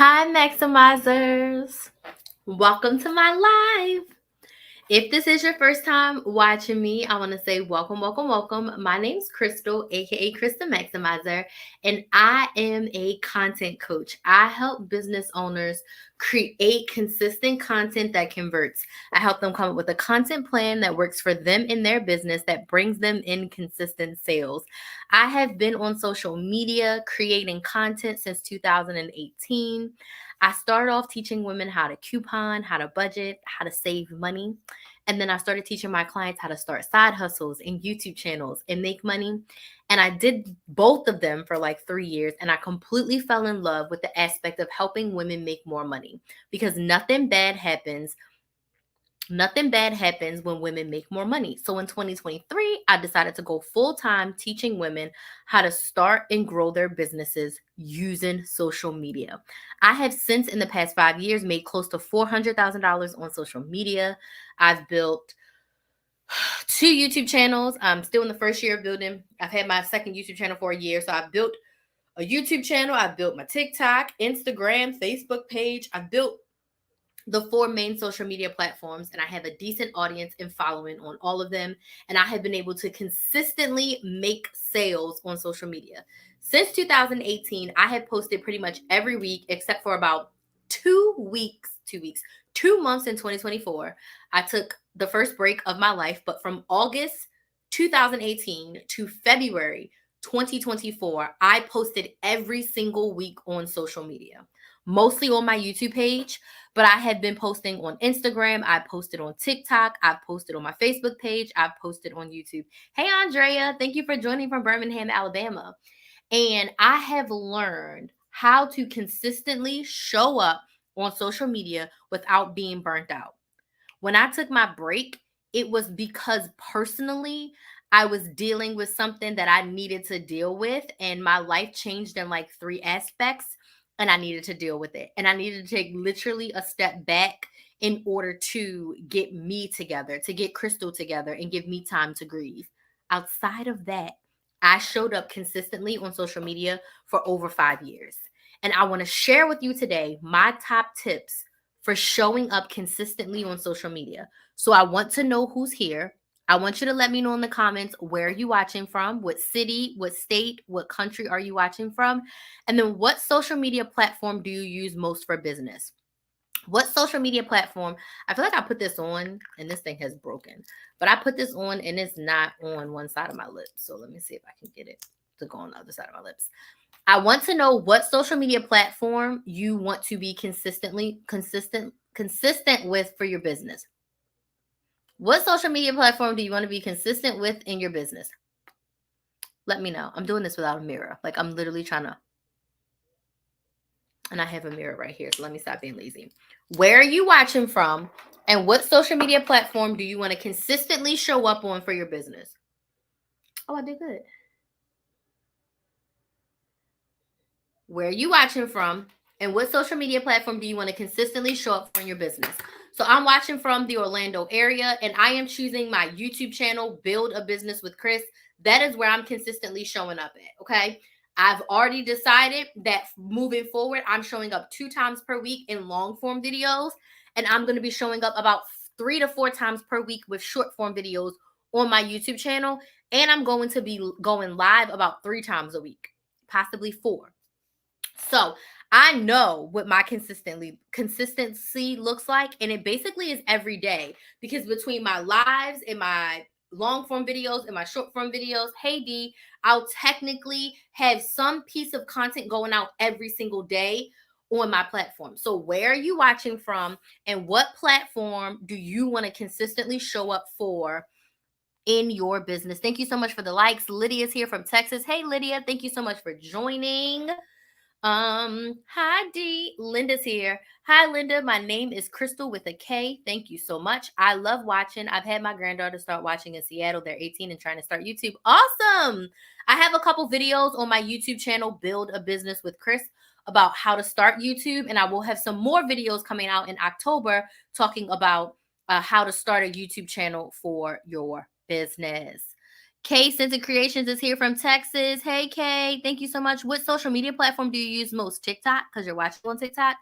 Hi, Maximizers. Welcome to my live. If this is your first time watching me, I want to say welcome, welcome, welcome. My name's Crystal, aka Krista Maximizer, and I am a content coach. I help business owners create consistent content that converts. I help them come up with a content plan that works for them in their business that brings them in consistent sales. I have been on social media creating content since 2018. I started off teaching women how to coupon, how to budget, how to save money. And then I started teaching my clients how to start side hustles and YouTube channels and make money. And I did both of them for like 3 years. And I completely fell in love with the aspect of helping women make more money because nothing bad happens. Nothing bad happens when women make more money. So in 2023, I decided to go full time teaching women how to start and grow their businesses using social media. I have since, in the past 5 years, made close to $400,000 on social media. I've built 2 YouTube channels. I'm still in the first year of building. I've had my second YouTube channel for a year. So I've built a YouTube channel. I've built my TikTok, Instagram, Facebook page. I've built the 4 main social media platforms, and I have a decent audience and following on all of them. And I have been able to consistently make sales on social media. Since 2018, I have posted pretty much every week except for about 2 months in 2024. I took the first break of my life, but from August 2018 to February 2024, I posted every single week on social media, mostly on my YouTube page. But I had been posting on Instagram. I posted on TikTok. I posted on my Facebook page. I posted on YouTube. Hey, Andrea, thank you for joining from Birmingham, Alabama. And I have learned how to consistently show up on social media without being burnt out. When I took my break, it was because personally, I was dealing with something that I needed to deal with, and my life changed in like 3 aspects, and I needed to deal with it. And I needed to take literally a step back in order to get me together, to get Crystal together, and give me time to grieve. Outside of that, I showed up consistently on social media for over 5 years. And I want to share with you today my top tips for showing up consistently on social media. So I want to know who's here. I want you to let me know in the comments, where are you watching from? What city, what state, what country are you watching from? And then what social media platform do you use most for business? What social media platform? I feel like I put this on and this thing has broken, but I put this on and it's not on one side of my lips. So let me see if I can get it to go on the other side of my lips. I want to know what social media platform you want to be consistent with for your business. What social media platform do you want to be consistent with in your business? Let me know. I'm doing this without a mirror. Like I'm literally trying to. And I have a mirror right here. So let me stop being lazy. Where are you watching from? And what social media platform do you want to consistently show up on for your business? Oh, I did good. Where are you watching from? And what social media platform do you want to consistently show up for in your business? So I'm watching from the Orlando area, and I am choosing my YouTube channel, Build a Business with Chris. That is where I'm consistently showing up at, okay? I've already decided that moving forward, I'm showing up 2 times per week in long form videos, and I'm going to be showing up about 3 to 4 times per week with short form videos on my YouTube channel, and I'm going to be going live about 3 times a week, possibly 4. So I know what my consistency looks like, and it basically is every day, because between my lives and my long form videos and my short form videos, hey D, I'll technically have some piece of content going out every single day on my platform. So where are you watching from, and what platform do you want to consistently show up for in your business? Thank you so much for the likes. Lydia's here from Texas. Hey Lydia, thank you so much for joining. Hi D. Linda's here. Hi Linda, my name is Crystal with a K. Thank you so much. I love watching. I've had my granddaughter start watching in Seattle. They're 18 and trying to start YouTube. Awesome. I have a couple videos on my YouTube channel, Build a Business with Chris, about how to start YouTube, and I will have some more videos coming out in October talking about how to start a YouTube channel for your business. Kay Scented Creations is here from Texas. Hey, Kay, thank you so much. What social media platform do you use most? TikTok, because you're watching on TikTok.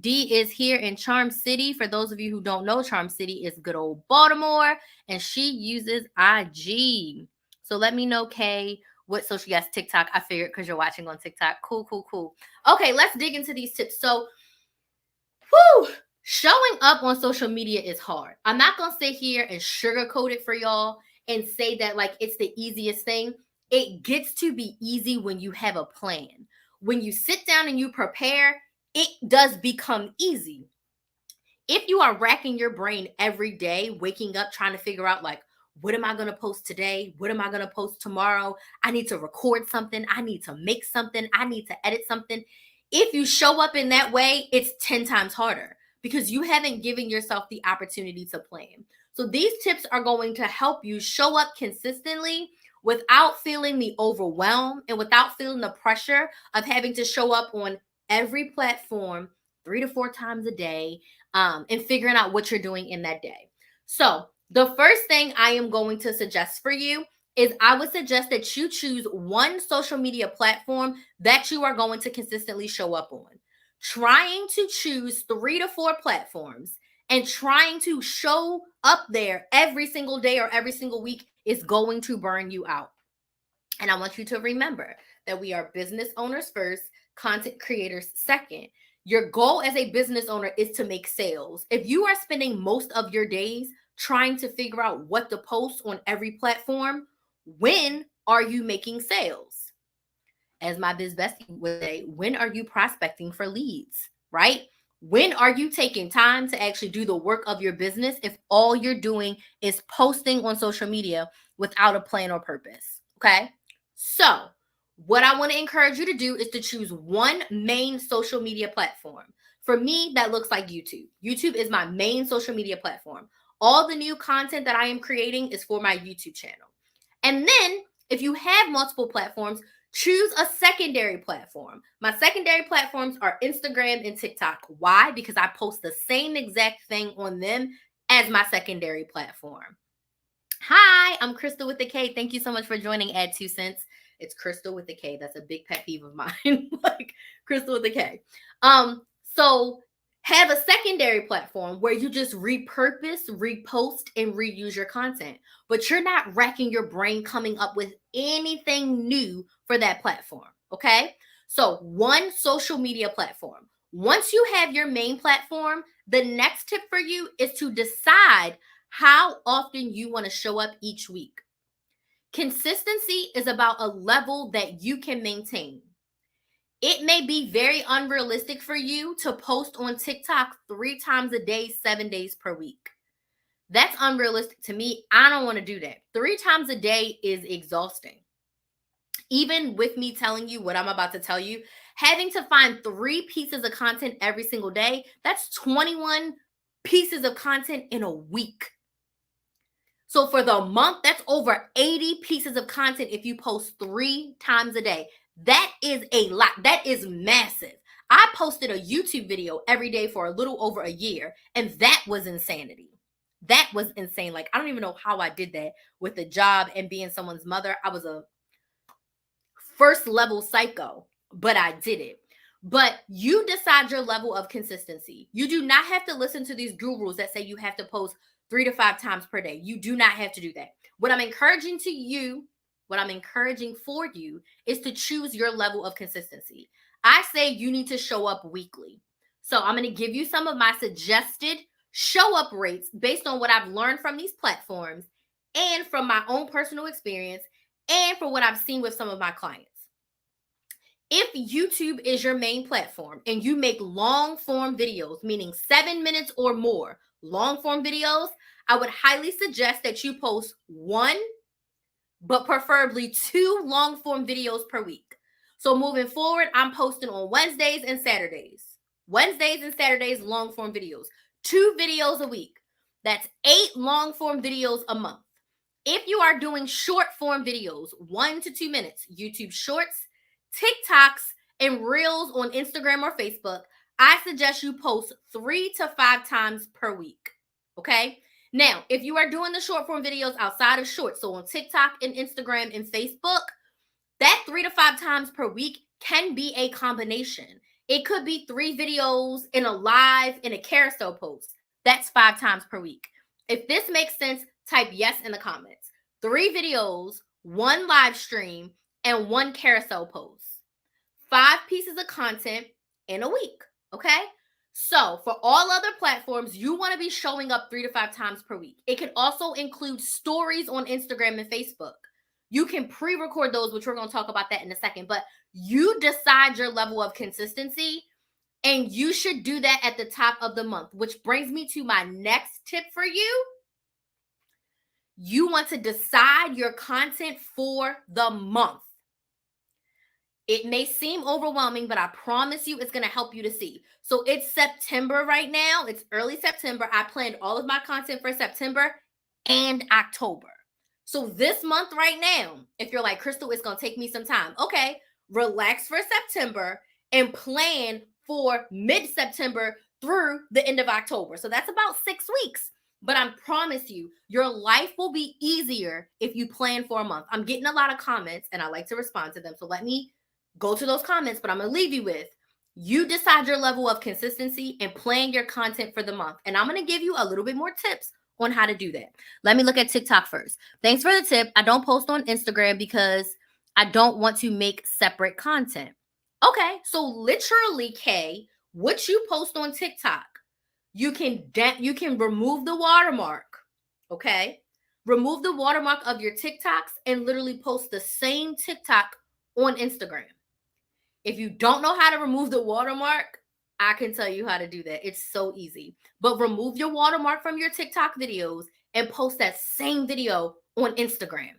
D is here in Charm City. For those of you who don't know, Charm City is good old Baltimore, and she uses IG. So let me know, Kay, what social, yes, TikTok. I figured because you're watching on TikTok. Cool, cool, cool. Okay, let's dig into these tips. So, showing up on social media is hard. I'm not going to sit here and sugarcoat it for y'all and say that like it's the easiest thing. It gets to be easy when you have a plan. When you sit down and you prepare, it does become easy. If you are racking your brain every day, waking up trying to figure out like, what am I going to post today? What am I going to post tomorrow? I need to record something. I need to make something. I need to edit something. If you show up in that way, it's 10 times harder because you haven't given yourself the opportunity to plan. So these tips are going to help you show up consistently without feeling the overwhelm and without feeling the pressure of having to show up on every platform 3 to 4 times a day, and figuring out what you're doing in that day. So the first thing I am going to suggest for you is I would suggest that you choose one social media platform that you are going to consistently show up on. Trying to choose 3 to 4 platforms and trying to show up there every single day or every single week is going to burn you out. And I want you to remember that we are business owners first, content creators second. Your goal as a business owner is to make sales. If you are spending most of your days trying to figure out what to post on every platform, when are you making sales? As my biz bestie would say, when are you prospecting for leads, right? When are you taking time to actually do the work of your business if all you're doing is posting on social media without a plan or purpose? Okay. So, what I want to encourage you to do is to choose one main social media platform. For me, that looks like YouTube. YouTube is my main social media platform. All the new content that I am creating is for my YouTube channel. And then, if you have multiple platforms, choose a secondary platform. My secondary platforms are Instagram and TikTok. Why? Because I post the same exact thing on them as my secondary platform. Hi, I'm Crystal with the K. Thank you so much for joining Add 2 Cents. It's Crystal with the K. That's a big pet peeve of mine. Like Crystal with the K. So have a secondary platform where you just repurpose, repost, and reuse your content. But you're not racking your brain coming up with anything new for that platform. Okay. So one social media platform. Once you have your main platform, the next tip for you is to decide how often you want to show up each week. Consistency is about a level that you can maintain. It may be very unrealistic for you to post on TikTok 3 times a day, 7 days per week. That's unrealistic to me. I don't want to do that. 3 times a day is exhausting. Even with me telling you what I'm about to tell you, having to find 3 pieces of content every single day, that's 21 pieces of content in a week. So for the month, that's over 80 pieces of content if you post 3 times a day. That is a lot. That is massive. I posted a YouTube video every day for a little over a year, and that was insanity. That was insane. Like, I don't even know how I did that with the job and being someone's mother. I was a first level psycho, but I did it. But you decide your level of consistency. You do not have to listen to these gurus that say you have to post 3 to 5 times per day. You do not have to do that. What I'm encouraging for you is to choose your level of consistency. I say you need to show up weekly. So I'm going to give you some of my suggested show up rates based on what I've learned from these platforms and from my own personal experience and for what I've seen with some of my clients. If YouTube is your main platform and you make long form videos, meaning 7 minutes or more, long form videos, I would highly suggest that you post 1, but preferably 2 long form videos per week. So moving forward, I'm posting on Wednesdays and Saturdays. Wednesdays and Saturdays, long form videos. 2 videos a week. That's 8 long form videos a month. If you are doing short form videos, 1 to 2 minutes, YouTube Shorts, TikToks, and Reels on Instagram or Facebook, I suggest you post 3 to 5 times per week. Okay? Now, if you are doing the short form videos outside of shorts, so on TikTok and Instagram and Facebook, that 3 to 5 times per week can be a combination. It could be 3 videos in a live in a carousel post. That's 5 times per week. If this makes sense, type yes in the comments. 3 videos, 1 live stream, and 1 carousel post. 5 pieces of content in a week, okay? So for all other platforms, you want to be showing up 3 to 5 times per week. It can also include stories on Instagram and Facebook. You can pre-record those, which we're going to talk about that in a second, but you decide your level of consistency, and you should do that at the top of the month, which brings me to my next tip for you. You want to decide your content for the month. It may seem overwhelming, but I promise you it's going to help you to see. So it's September right now. It's early September. I planned all of my content for September and October. So this month right now, if you're like, Crystal, it's going to take me some time. Okay, relax for September and plan for mid-September through the end of October. So that's about 6 weeks. But I promise you, your life will be easier if you plan for a month. I'm getting a lot of comments and I like to respond to them. So let me go to those comments, but I'm going to leave you with, you decide your level of consistency and plan your content for the month. And I'm going to give you a little bit more tips on how to do that. Let me look at TikTok first. Thanks for the tip. I don't post on Instagram because I don't want to make separate content. Okay, so literally, Kay, what you post on TikTok, you can remove the watermark, okay? Remove the watermark of your TikToks and literally post the same TikTok on Instagram. If you don't know how to remove the watermark, I can tell you how to do that. It's so easy. But remove your watermark from your TikTok videos and post that same video on Instagram.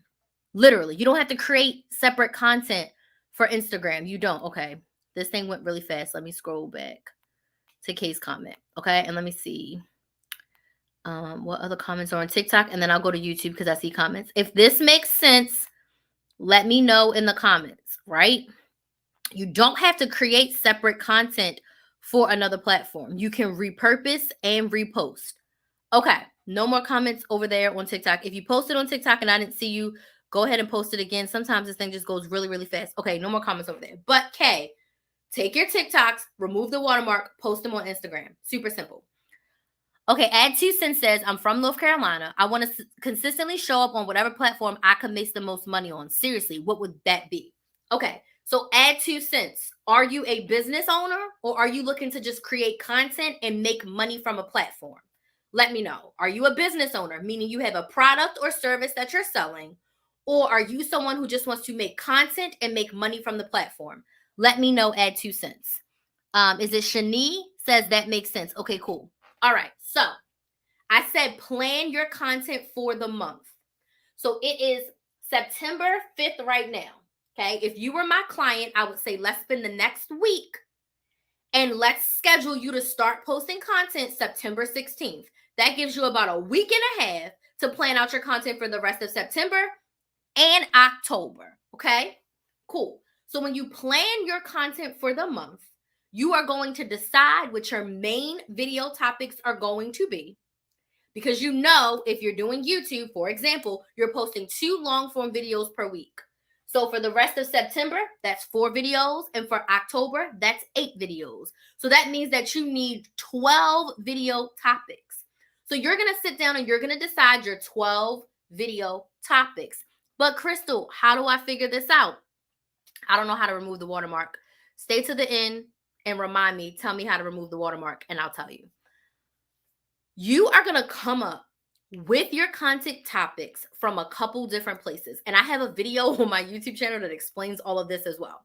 Literally, you don't have to create separate content for Instagram. You don't. Okay, this thing went really fast. Let me scroll back to Kay's comment. Okay, and let me see what other comments are on TikTok, and then I'll go to YouTube because I see comments. If this makes sense, let me know in the comments, right? You don't have to create separate content for another platform. You can repurpose and repost. Okay, no more comments over there on TikTok. If you posted on TikTok and I didn't see you, go ahead and post it again. Sometimes this thing just goes really, really fast. Okay, no more comments over there. But Kay, take your TikToks, remove the watermark, post them on Instagram. Super simple. Okay, Add 2 Cents says, I'm from North Carolina. I want to consistently show up on whatever platform I can make the most money on. Seriously, what would that be? Okay, so Add 2 Cents. Are you a business owner or are you looking to just create content and make money from a platform? Let me know. Are you a business owner, meaning you have a product or service that you're selling? Or are you someone who just wants to make content and make money from the platform? Let me know, Add 2 Cents. Is it Shani? Says that makes sense. Okay, cool. All right, so I said plan your content for the month. So it is September 5th right now, okay? If you were my client, I would say let's spend the next week and let's schedule you to start posting content September 16th. That gives you about a week and a half to plan out your content for the rest of September and October, okay? Cool. So when you plan your content for the month, you are going to decide what your main video topics are going to be. Because you know, if you're doing YouTube, for example, you're posting 2 long form videos per week. So for the rest of September, that's 4 videos. And for October, that's 8 videos. So that means that you need 12 video topics. So you're going to sit down and you're going to decide your 12 video topics. But Crystal, how do I figure this out? I don't know how to remove the watermark. Stay to the end and remind me, tell me how to remove the watermark, and I'll tell you. You are going to come up with your content topics from a couple different places. And I have a video on my YouTube channel that explains all of this as well.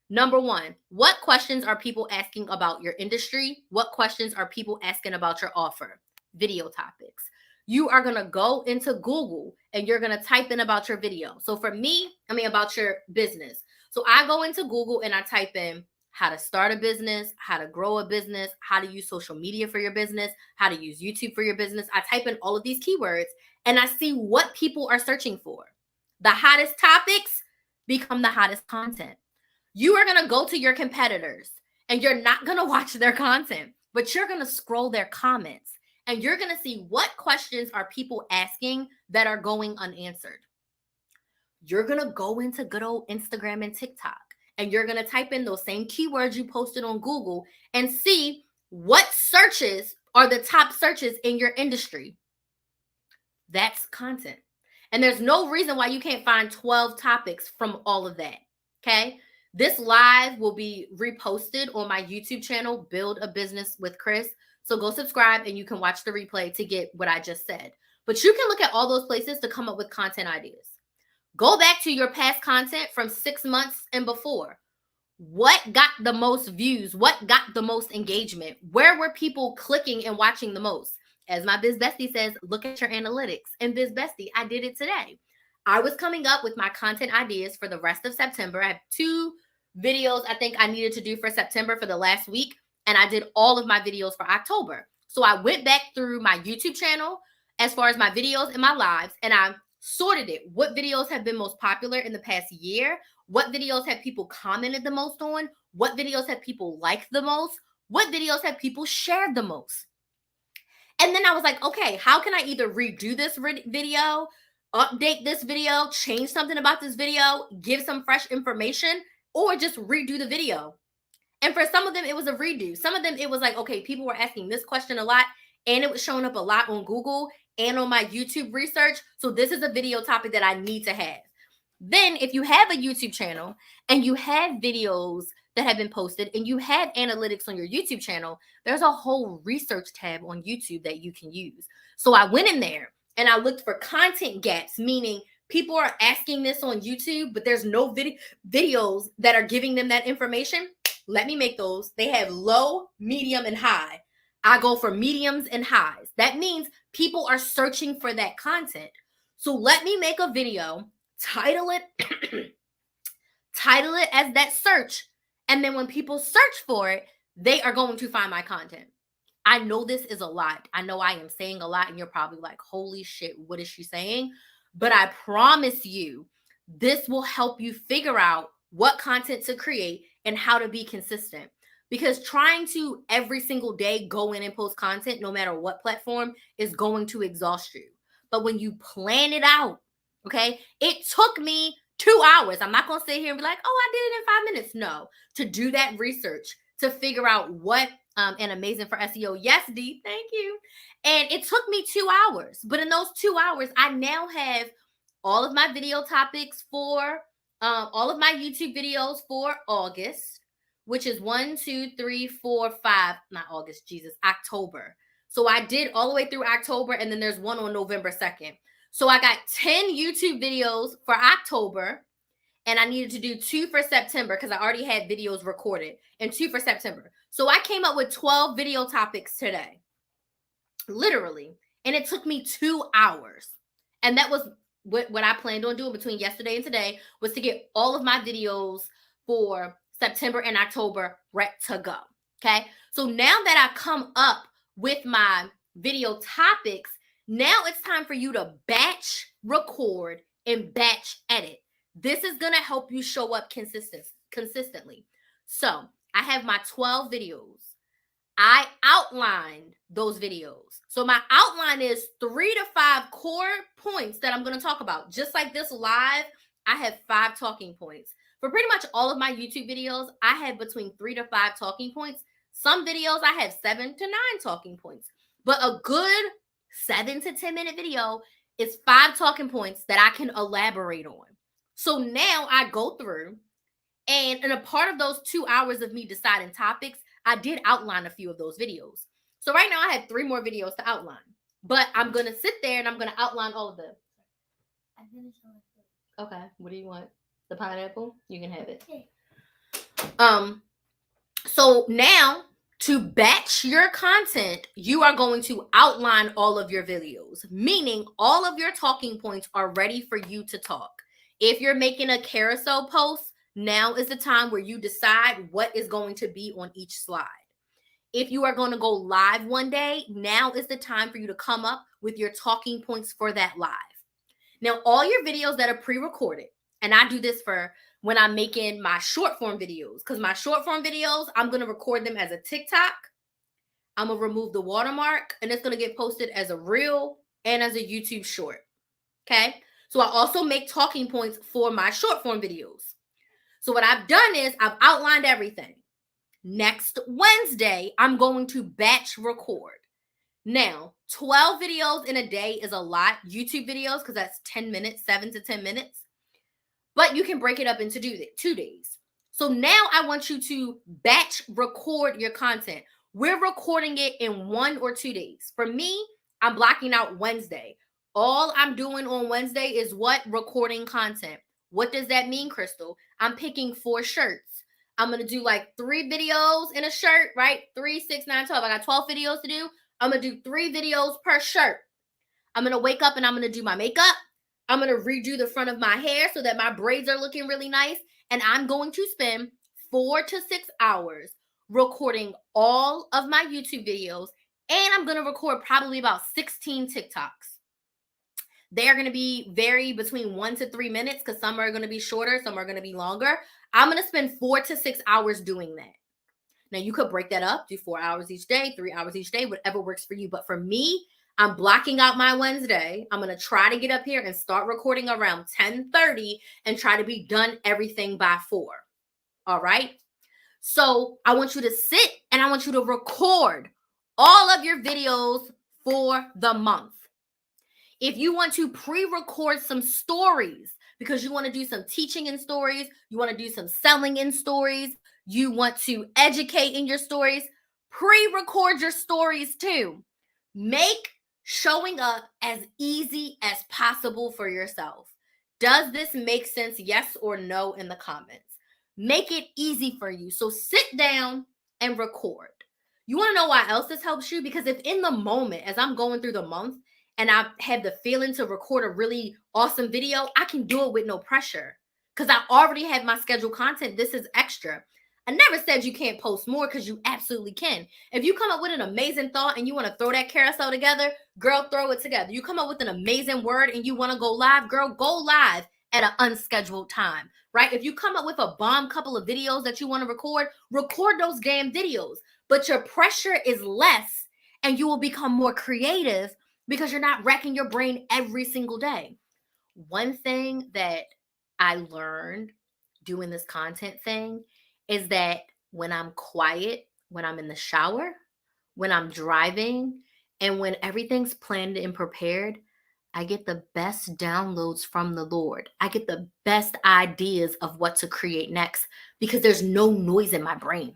Number 1, what questions are people asking about your industry? What questions are people asking about your offer? Video topics. You are going to go into Google and you're going to type in about your video. So for me, about your business. So I go into Google and I type in how to start a business, how to grow a business, how to use social media for your business, how to use YouTube for your business. I type in all of these keywords and I see what people are searching for. The hottest topics become the hottest content. You are going to go to your competitors and you're not going to watch their content, but you're going to scroll their comments and you're going to see what questions are people asking that are going unanswered. You're going to go into good old Instagram and TikTok, and you're going to type in those same keywords you posted on Google and see what searches are the top searches in your industry. That's content. And there's no reason why you can't find 12 topics from all of that. Okay. This live will be reposted on my YouTube channel, Build a Business with Chris. So go subscribe and you can watch the replay to get what I just said. But you can look at all those places to come up with content ideas. Go back to your past content from 6 months and before. What got the most views? What got the most engagement? Where were people clicking and watching the most? As my Biz Bestie says, look at your analytics. And Biz Bestie, I did it today. I was coming up with my content ideas for the rest of September. I have 2 videos I think I needed to do for September for the last week. And I did all of my videos for October. So I went back through my YouTube channel as far as my videos and my lives, and I sorted it. What videos have been most popular in the past year? What videos have people commented the most on? What videos have people liked the most? What videos have people shared the most? And then I was like, okay, how can I either redo this video, update this video, change something about this video, give some fresh information, or just redo the video? And for some of them, it was a redo. Some of them, it was like, okay, people were asking this question a lot, and it was showing up a lot on Google and on my YouTube research. So this is a video topic that I need to have. Then if you have a YouTube channel and you have videos that have been posted and you have analytics on your YouTube channel, there's a whole research tab on YouTube that you can use. So I went in there and I looked for content gaps, meaning people are asking this on YouTube, but there's no videos that are giving them that information. Let me make those. They have low, medium, and high. I go for mediums and highs. That means people are searching for that content. So let me make a video, title it as that search. And then when people search for it, they are going to find my content. I know this is a lot. I know I am saying a lot, and you're probably like, holy shit, what is she saying? But I promise you, this will help you figure out what content to create and how to be consistent. Because trying to every single day go in and post content, no matter what platform, is going to exhaust you. But when you plan it out, okay, it took me 2 hours. I'm not going to sit here and be like, oh, I did it in 5 minutes. No, to do that research, to figure out what, and amazing for SEO. Yes, D, thank you. And it took me 2 hours. But in those 2 hours, I now have all of my video topics for all of my YouTube videos for August, which is 1, 2, 3, 4, 5, not August, Jesus, October. So I did all the way through October, and then there's one on November 2nd. So I got 10 YouTube videos for October, and I needed to do 2 for September because I already had videos recorded, and 2 for September. So I came up with 12 video topics today, literally, and it took me 2 hours. And that was what I planned on doing between yesterday and today, was to get all of my videos for September and October ready to go. Okay. So now that I come up with my video topics, now it's time for you to batch record and batch edit. This is going to help you show up consistently. So I have my 12 videos. I outlined those videos. So my outline is 3 to 5 core points that I'm going to talk about. Just like this live, I have 5 talking points. For pretty much all of my YouTube videos, I have between 3 to 5 talking points. Some videos I have 7 to 9 talking points. But a good 7 to 10 minute video is 5 talking points that I can elaborate on. So now I go through, and in a part of those 2 hours of me deciding topics, I did outline a few of those videos. So right now I have 3 more videos to outline. But I'm going to sit there and I'm going to outline all of them. Okay, what do you want? The pineapple? You can have it. So now, to batch your content, you are going to outline all of your videos, meaning all of your talking points are ready for you to talk. If you're making a carousel post, now is the time where you decide what is going to be on each slide. If you are going to go live one day, now is the time for you to come up with your talking points for that live. Now, all your videos that are pre-recorded, and I do this for when I'm making my short form videos, because my short form videos, I'm going to record them as a TikTok. I'm going to remove the watermark, and it's going to get posted as a reel and as a YouTube short. Okay. So I also make talking points for my short form videos. So what I've done is I've outlined everything. Next Wednesday, I'm going to batch record. Now, 12 videos in a day is a lot. YouTube videos, because that's 10 minutes, 7 to 10 minutes. But you can break it up into 2 days. So now I want you to batch record your content. We're recording it in 1 or 2 days. For me, I'm blocking out Wednesday. All I'm doing on Wednesday is what? Recording content. What does that mean, Crystal? I'm picking 4 shirts. I'm going to do like 3 videos in a shirt, right? 3, 6, 9, 12. I got 12 videos to do. I'm going to do 3 videos per shirt. I'm going to wake up and I'm going to do my makeup. I'm going to redo the front of my hair so that my braids are looking really nice. And I'm going to spend 4 to 6 hours recording all of my YouTube videos. And I'm going to record probably about 16 TikToks. They're going to be vary between 1 to 3 minutes because some are going to be shorter, some are going to be longer. I'm going to spend 4 to 6 hours doing that. Now, you could break that up, do 4 hours each day, 3 hours each day, whatever works for you. But for me, I'm blocking out my Wednesday. I'm going to try to get up here and start recording around 10:30 and try to be done everything by 4. All right? So I want you to sit and I want you to record all of your videos for the month. If you want to pre-record some stories because you want to do some teaching in stories, you want to do some selling in stories, you want to educate in your stories, pre-record your stories too. Make showing up as easy as possible for yourself. Does this make sense? Yes or no in the comments. Make it easy for you. So sit down and record. You want to know why else this helps you? Because if in the moment, as I'm going through the month, and I have the feeling to record a really awesome video, I can do it with no pressure because I already have my scheduled content. This is extra. I never said you can't post more because you absolutely can. If you come up with an amazing thought and you want to throw that carousel together, girl, throw it together. You come up with an amazing word and you want to go live, girl, go live at an unscheduled time, right? If you come up with a bomb couple of videos that you want to record those damn videos. But your pressure is less and you will become more creative because you're not racking your brain every single day. One thing that I learned doing this content thing is that when I'm quiet, when I'm in the shower, when I'm driving, and when everything's planned and prepared, I get the best downloads from the Lord. I get the best ideas of what to create next because there's no noise in my brain.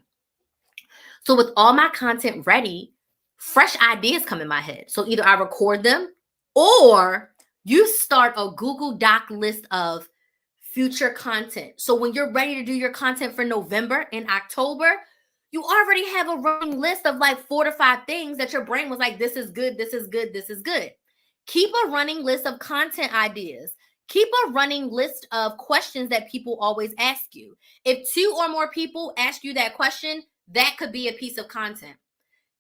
So with all my content ready, fresh ideas come in my head. So either I record them or you start a Google Doc list of future content. So when you're ready to do your content for November and October, you already have a running list of like 4 to 5 things that your brain was like, this is good, this is good, this is good. Keep a running list of content ideas. Keep a running list of questions that people always ask you. If 2 or more people ask you that question, that could be a piece of content.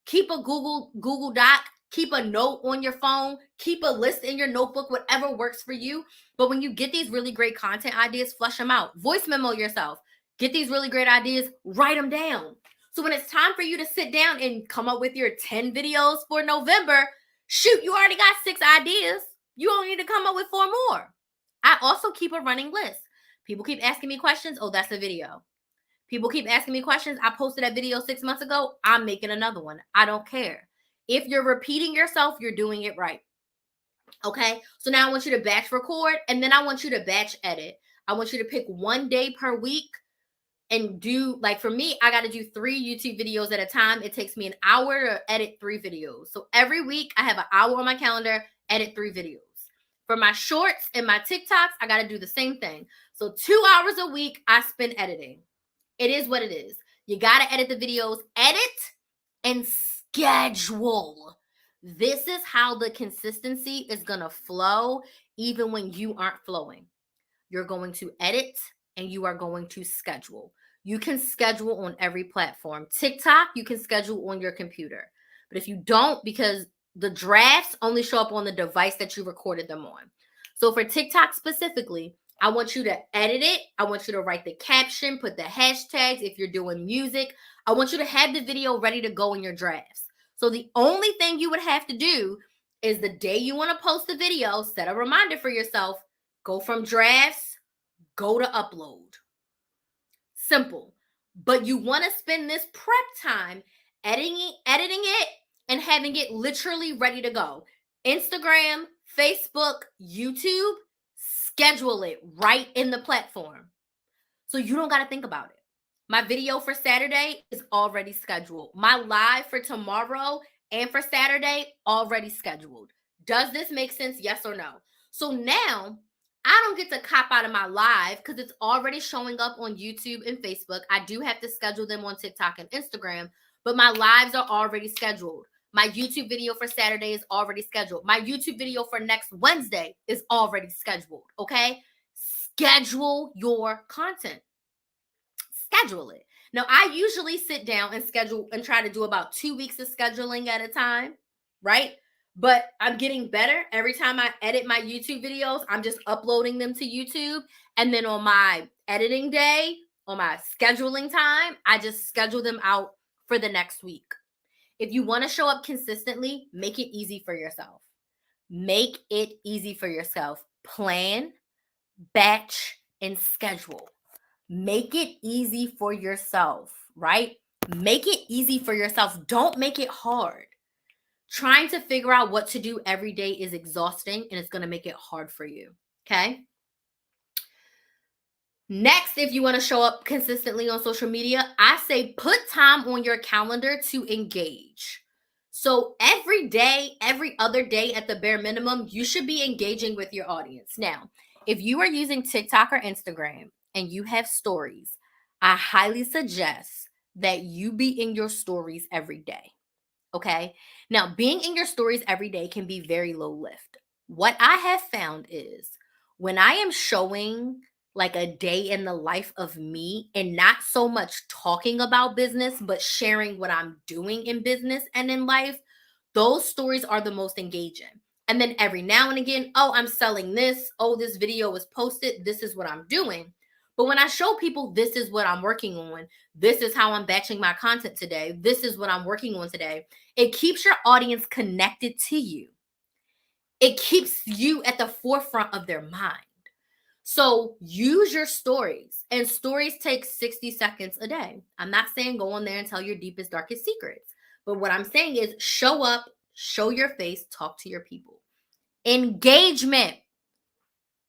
Keep a Google Doc, keep a note on your phone, keep a list in your notebook, whatever works for you. But when you get these really great content ideas, flush them out. Voice memo yourself. Get these really great ideas, write them down. So when it's time for you to sit down and come up with your 10 videos for November, shoot, you already got 6 ideas. You only need to come up with 4 more. I also keep a running list. People keep asking me questions. Oh, that's a video. People keep asking me questions. I posted that video 6 months ago. I'm making another one. I don't care. If you're repeating yourself, you're doing it right. Okay. So now I want you to batch record and then I want you to batch edit. I want you to pick 1 day per week and do, like for me, I got to do 3 YouTube videos at a time. It takes me an hour to edit 3 videos. So every week I have an hour on my calendar, edit 3 videos. For my shorts and my TikToks, I got to do the same thing. So 2 hours a week I spend editing. It is what it is. You got to edit the videos, edit and schedule. This is how the consistency is going to flow even when you aren't flowing. You're going to edit and you are going to schedule. You can schedule on every platform. TikTok, you can schedule on your computer. But if you don't, because the drafts only show up on the device that you recorded them on. So for TikTok specifically, I want you to edit it. I want you to write the caption, put the hashtags if you're doing music. I want you to have the video ready to go in your drafts. So the only thing you would have to do is the day you want to post a video, set a reminder for yourself, go from drafts, go to upload. Simple. But you want to spend this prep time editing it and having it literally ready to go. Instagram, Facebook, YouTube, schedule it right in the platform. So you don't got to think about it. My video for Saturday is already scheduled. My live for tomorrow and for Saturday already scheduled. Does this make sense? Yes or no? So now I don't get to cop out of my live because it's already showing up on YouTube and Facebook. I do have to schedule them on TikTok and Instagram, but my lives are already scheduled. My YouTube video for Saturday is already scheduled. My YouTube video for next Wednesday is already scheduled. Okay? Schedule your content. Schedule it. Now, I usually sit down and schedule and try to do about 2 weeks of scheduling at a time, right? But I'm getting better. Every time I edit my YouTube videos, I'm just uploading them to YouTube. And then on my editing day, on my scheduling time, I just schedule them out for the next week. If you want to show up consistently, make it easy for yourself. Make it easy for yourself. Plan, batch, and schedule. Make it easy for yourself, right? Make it easy for yourself. Don't make it hard. Trying to figure out what to do every day is exhausting and it's going to make it hard for you. Okay. Next, if you want to show up consistently on social media, I say put time on your calendar to engage. So every day, every other day at the bare minimum, you should be engaging with your audience. Now, if you are using TikTok or Instagram and you have stories, I highly suggest that you be in your stories every day. Okay. Now, being in your stories every day can be very low lift. What I have found is when I am showing like a day in the life of me and not so much talking about business, but sharing what I'm doing in business and in life, those stories are the most engaging. And then every now and again, oh, I'm selling this. Oh, this video was posted. This is what I'm doing. But when I show people this is what I'm working on, this is how I'm batching my content today, this is what I'm working on today, it keeps your audience connected to you. It keeps you at the forefront of their mind. So use your stories, and stories take 60 seconds a day. I'm not saying go on there and tell your deepest, darkest secrets. But what I'm saying is show up, show your face, talk to your people. Engagement.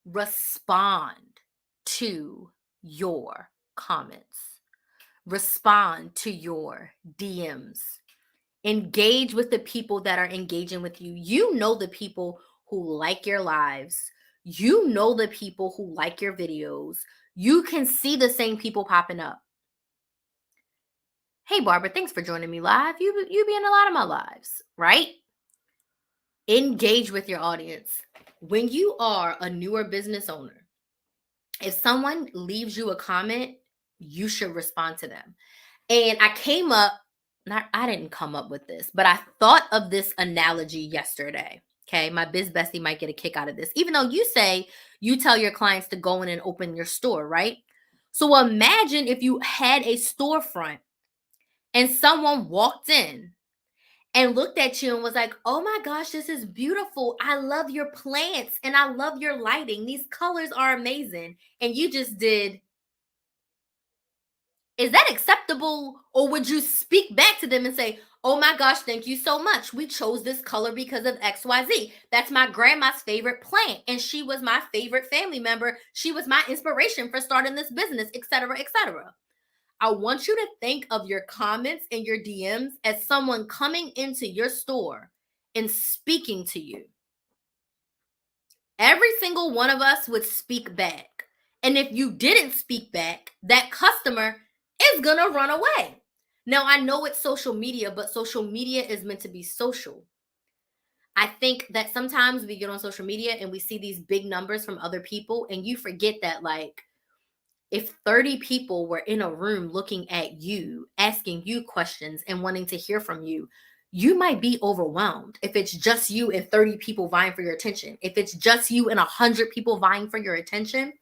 Respond to your comments. Respond to your DMs. Engage with the people that are engaging with you. You know the people who like your lives. You know the people who like your videos. You can see the same people popping up. Hey, Barbara, thanks for joining me live. You be in a lot of my lives, right? Engage with your audience. When you are a newer business owner, if someone leaves you a comment, you should respond to them. And I didn't come up with this, but I thought of this analogy yesterday. Okay. My biz bestie might get a kick out of this, even though you say you tell your clients to go in and open your store, right? So imagine if you had a storefront and someone walked in and looked at you and was like, oh my gosh, this is beautiful. I love your plants and I love your lighting. These colors are amazing. And you just did. Is that acceptable? Or would you speak back to them and say, oh my gosh, thank you so much. We chose this color because of XYZ. That's my grandma's favorite plant. And she was my favorite family member. She was my inspiration for starting this business, etc., etc. I want you to think of your comments and your DMs as someone coming into your store and speaking to you. Every single one of us would speak back. And if you didn't speak back, that customer is going to run away. Now, I know it's social media, but social media is meant to be social. I think that sometimes we get on social media and we see these big numbers from other people and you forget that, like, if 30 people were in a room looking at you, asking you questions and wanting to hear from you, you might be overwhelmed. If it's just you and 30 people vying for your attention, if it's just you and 100 people vying for your attention,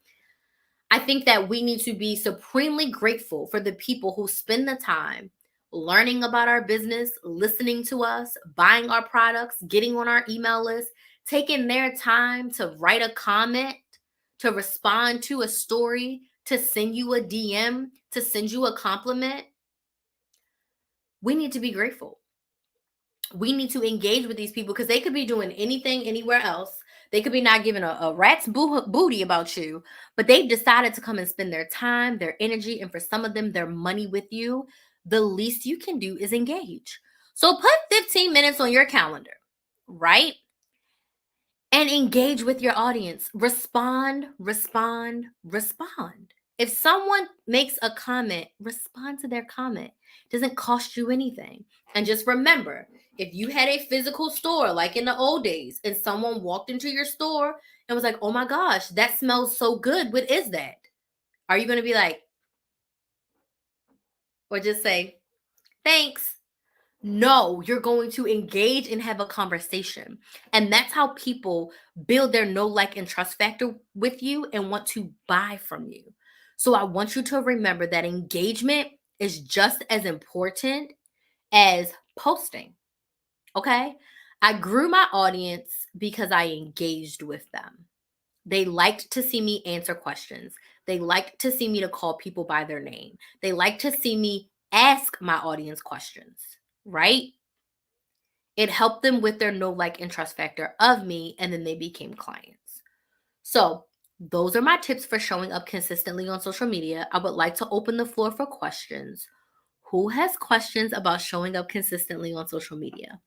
I think that we need to be supremely grateful for the people who spend the time learning about our business, listening to us, buying our products, getting on our email list, taking their time to write a comment, to respond to a story, to send you a DM, to send you a compliment, we need to be grateful. We need to engage with these people because they could be doing anything anywhere else. They could be not giving a rat's booty about you, but they've decided to come and spend their time, their energy, and for some of them, their money with you. The least you can do is engage. So put 15 minutes on your calendar, right? And engage with your audience. Respond, respond, respond. If someone makes a comment, respond to their comment. It doesn't cost you anything. And just remember, if you had a physical store like in the old days and someone walked into your store and was like, oh my gosh, that smells so good. What is that? Are you going to be like, or just say, thanks? No, you're going to engage and have a conversation. And that's how people build their know, like, and trust factor with you and want to buy from you. So I want you to remember that engagement is just as important as posting. Okay? I grew my audience because I engaged with them. They liked to see me answer questions. They liked to see me to call people by their name. They liked to see me ask my audience questions, right? It helped them with their know, like, and trust factor of me, and then they became clients. So those are my tips for showing up consistently on social media. I would like to open the floor for questions. Who has questions about showing up consistently on social media?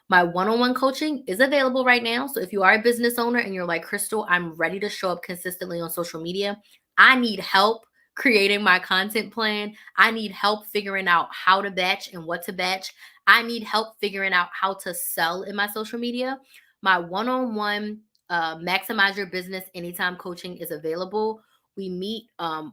My one-on-one coaching is available right now. So if you are a business owner and you're like, Crystal, I'm ready to show up consistently on social media. I need help creating my content plan. I need help figuring out how to batch and what to batch. I need help figuring out how to sell in my social media. My one-on-one maximize your business anytime coaching is available. We meet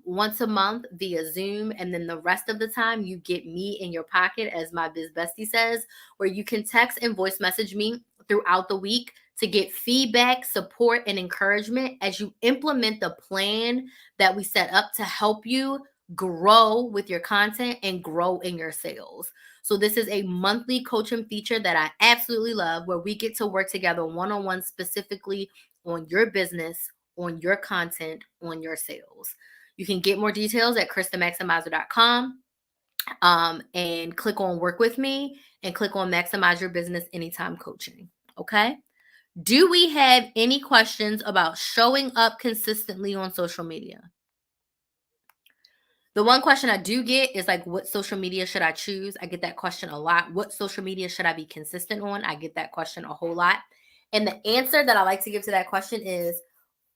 once a month via Zoom, and then the rest of the time you get me in your pocket, as my biz bestie says, where you can text and voice message me throughout the week to get feedback, support, and encouragement as you implement the plan that we set up to help you grow with your content and grow in your sales. So this is a monthly coaching feature that I absolutely love, where we get to work together one-on-one specifically on your business, on your content, on your sales. You can get more details at KristaMaximizer.com and click on work with me and click on maximize your business anytime coaching. Okay. Do we have any questions about showing up consistently on social media? The one question I do get is like, what social media should I choose? I get that question a lot. What social media should I be consistent on? I get that question a whole lot. And the answer that I like to give to that question is,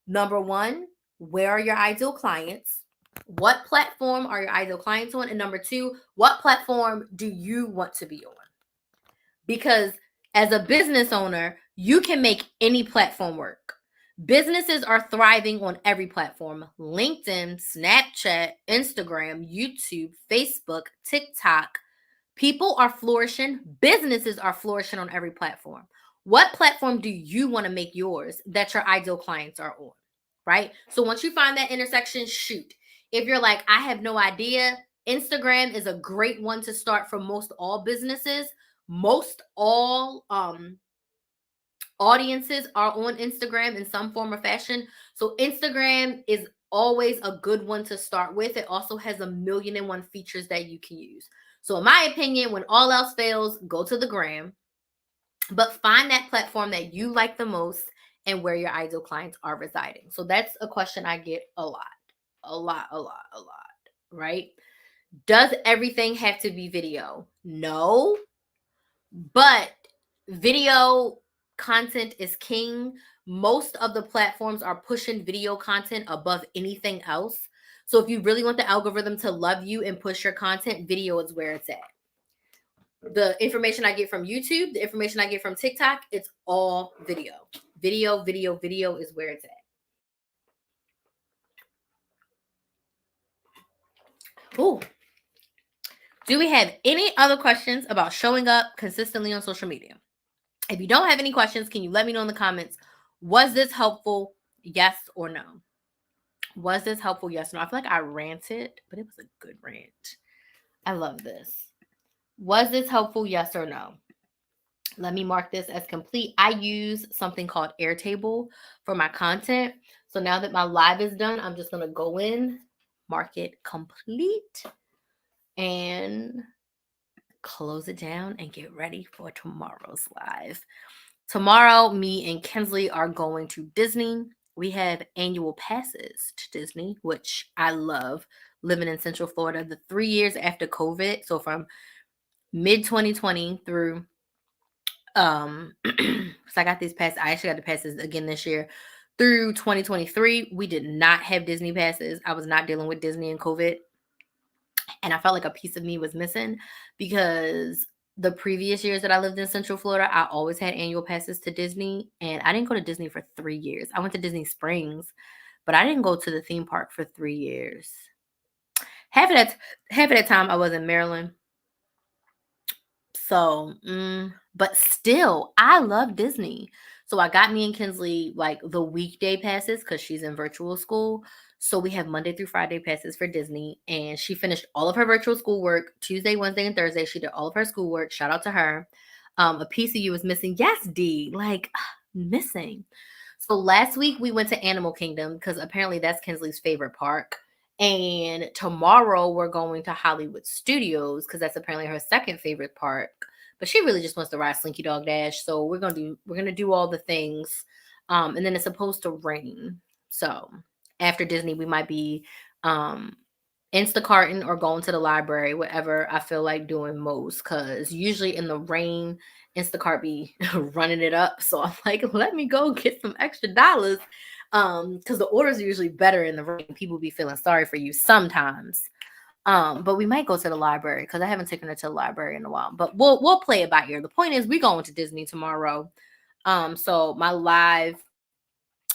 number one, where are your ideal clients? What platform are your ideal clients on? And number two, what platform do you want to be on? Because as a business owner, you can make any platform work. Businesses are thriving on every platform: LinkedIn, Snapchat, Instagram, YouTube, Facebook, TikTok. People are flourishing. Businesses are flourishing on every platform. What platform do you want to make yours that your ideal clients are on? Right? So once you find that intersection, shoot. If you're like, I have no idea, Instagram is a great one to start for most all businesses. Most all audiences are on Instagram in some form or fashion. So Instagram is always a good one to start with. It also has 1,000,001 features that you can use. So in my opinion, when all else fails, go to the gram, but find that platform that you like the most and where your ideal clients are residing. So that's a question I get a lot, right? Does everything have to be video? No, but video content is king. Most of the platforms are pushing video content above anything else. So if you really want the algorithm to love you and push your content, video is where it's at. The information I get from YouTube, the information I get from TikTok, it's all video. Video is where it's at. Ooh. Do we have any other questions about showing up consistently on social media? If you don't have any questions, can you let me know in the comments? Was this helpful? Yes or no? Was this helpful? Yes or no? I feel like I ranted, but it was a good rant. I love this. Was this helpful? Yes or no? Let me mark this as complete. I use something called Airtable for my content. So now that my live is done, I'm just going to go in, mark it complete, and close it down and get ready for tomorrow's live. Tomorrow, me and Kinsley are going to Disney. We have annual passes to Disney, which I love living in Central Florida. The 3 years after COVID, so from mid 2020 through so I got these passes. I actually got the passes again this year through 2023. We did not have Disney passes. I was not dealing with Disney and COVID, and I felt like a piece of me was missing because the previous years that I lived in Central Florida, I always had annual passes to Disney, and I didn't go to Disney for 3 years. I went to Disney Springs, but I didn't go to the theme park for 3 years. Half of that time I was in Maryland. So, but still, I love Disney. So I got me and Kinsley like the weekday passes because she's in virtual school. So we have Monday through Friday passes for Disney. And she finished all of her virtual schoolwork Tuesday, Wednesday, and Thursday. She did all of her schoolwork. Shout out to her. A piece of you was missing. Yes, D. Like, missing. So last week we went to Animal Kingdom because apparently that's Kinsley's favorite park. And tomorrow we're going to Hollywood Studios because that's apparently her second favorite park. But she really just wants to ride Slinky Dog Dash. So we're gonna do all the things. And then it's supposed to rain. So after Disney, we might be Instacarting or going to the library, whatever I feel like doing most. Cause usually in the rain, Instacart be running it up. So I'm like, let me go get some extra dollars. Because the orders are usually better in the rain. People be feeling sorry for you sometimes. But we might go to the library because I haven't taken her to the library in a while. But we'll play it by ear. The point is we going to Disney tomorrow. So my live,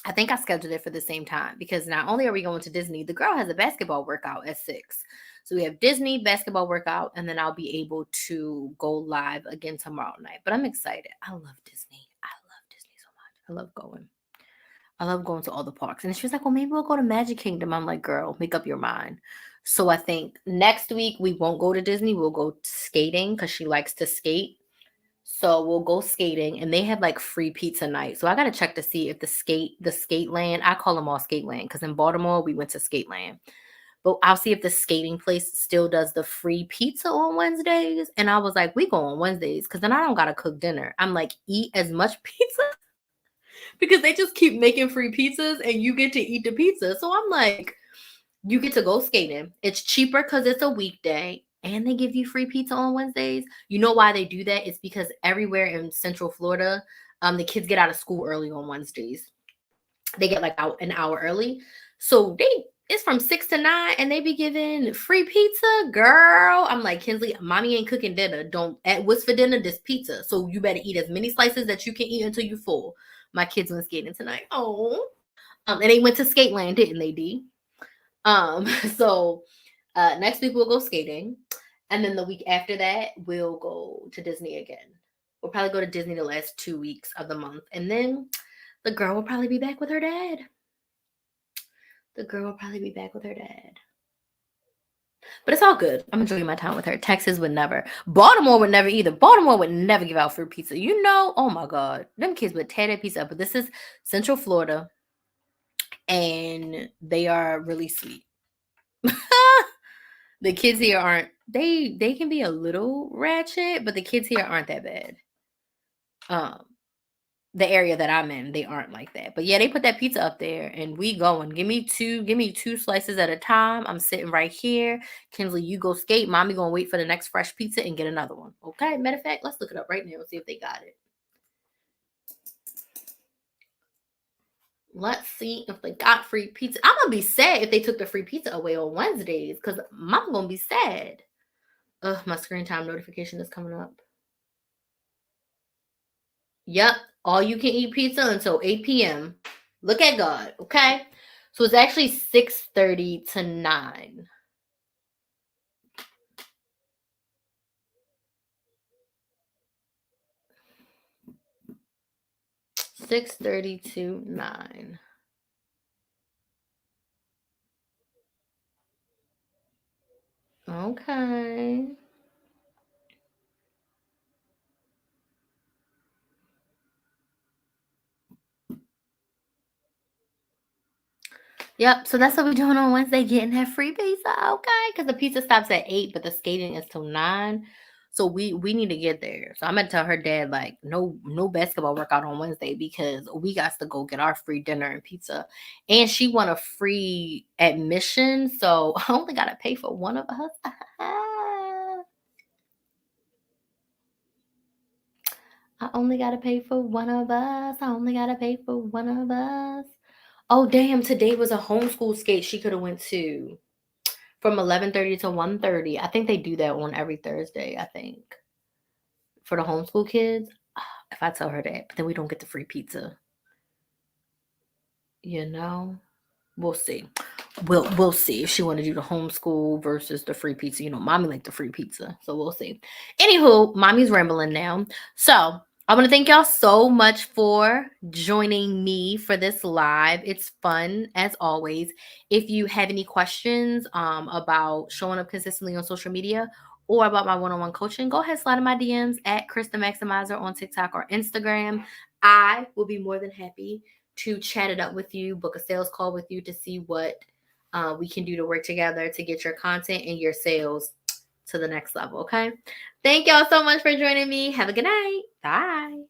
I think I scheduled it for the same time because not only are we going to Disney, the girl has a basketball workout at 6. So we have Disney basketball workout, and then I'll be able to go live again tomorrow night. But I'm excited. I love Disney. I love Disney so much. I love going. I love going to all the parks. And she was like, well, maybe we'll go to Magic Kingdom. I'm like, girl, make up your mind. So I think next week we won't go to Disney. We'll go skating because she likes to skate. So we'll go skating and they have like free pizza night. So I gotta check to see if the skate land, I call them all skate land because in Baltimore we went to skate land. But I'll see if the skating place still does the free pizza on Wednesdays. And I was like, we go on Wednesdays because then I don't gotta cook dinner. I'm like, eat as much pizza because they just keep making free pizzas and you get to eat the pizza. So I'm like, you get to go skating. It's cheaper because it's a weekday and they give you free pizza on Wednesdays. You know why they do that? It's because everywhere in Central Florida, the kids get out of school early on Wednesdays. They get like out an hour early. So it's from 6 to 9 and they be giving free pizza. Girl, I'm like, Kinsley, mommy ain't cooking dinner. Don't what's for dinner? This pizza. So you better eat as many slices that you can eat until you full. My kids went skating tonight. Oh. And they went to Skateland, didn't they, D? Um, so next week we'll go skating. And then the week after that, we'll go to Disney again. We'll probably go to Disney the last 2 weeks of the month. And then the girl will probably be back with her dad. The girl will probably be back with her dad. But it's all good. I'm enjoying my time with her. Texas would never. Baltimore would never either. Baltimore would never give out free pizza. You know, oh my God. Them kids would tear that pizza up. But this is Central Florida. And they are really sweet. The kids here aren't they can be a little ratchet, but the kids here aren't that bad. The area that I'm in, they aren't like that. But yeah, they put that pizza up there and we going. Give me two slices at a time. I'm sitting right here. Kinsley, you go skate. Mommy gonna wait for the next fresh pizza and get another one. Okay. Matter of fact, let's look it up right now and see if they got it. Let's see if they got free pizza. I'm gonna be sad if they took the free pizza away on Wednesdays because mom gonna be sad. Ugh, my screen time notification is coming up. Yep, all you can eat pizza until 8 p.m. Look at God, okay? So it's actually 6:30 to 9. $6:30 to 9. Okay. Yep. So that's what we're doing on Wednesday, getting that free pizza. Okay. Because the pizza stops at 8, but the skating is till 9. So we need to get there. So I'm gonna tell her dad, like, no basketball workout on Wednesday because we got to go get our free dinner and pizza. And she want a free admission. So I only gotta pay for one of us. I only gotta pay for one of us. I only gotta pay for one of us. Oh damn, today was a homeschool skate she could have went to from 11:30 to 1:30. I think they do that on every Thursday, I think. For the homeschool kids. If I tell her that, but then we don't get the free pizza. You know? We'll see. We'll see if she want to do the homeschool versus the free pizza. You know, mommy like the free pizza, so we'll see. Anywho, mommy's rambling now. So I want to thank y'all so much for joining me for this live. It's fun as always. If you have any questions about showing up consistently on social media or about my one-on-one coaching, go ahead, slide in my DMs at Krista Maximizer on TikTok or Instagram. I will be more than happy to chat it up with you, book a sales call with you to see what we can do to work together to get your content and your sales to the next level. Okay. Thank y'all so much for joining me. Have a good night. Bye.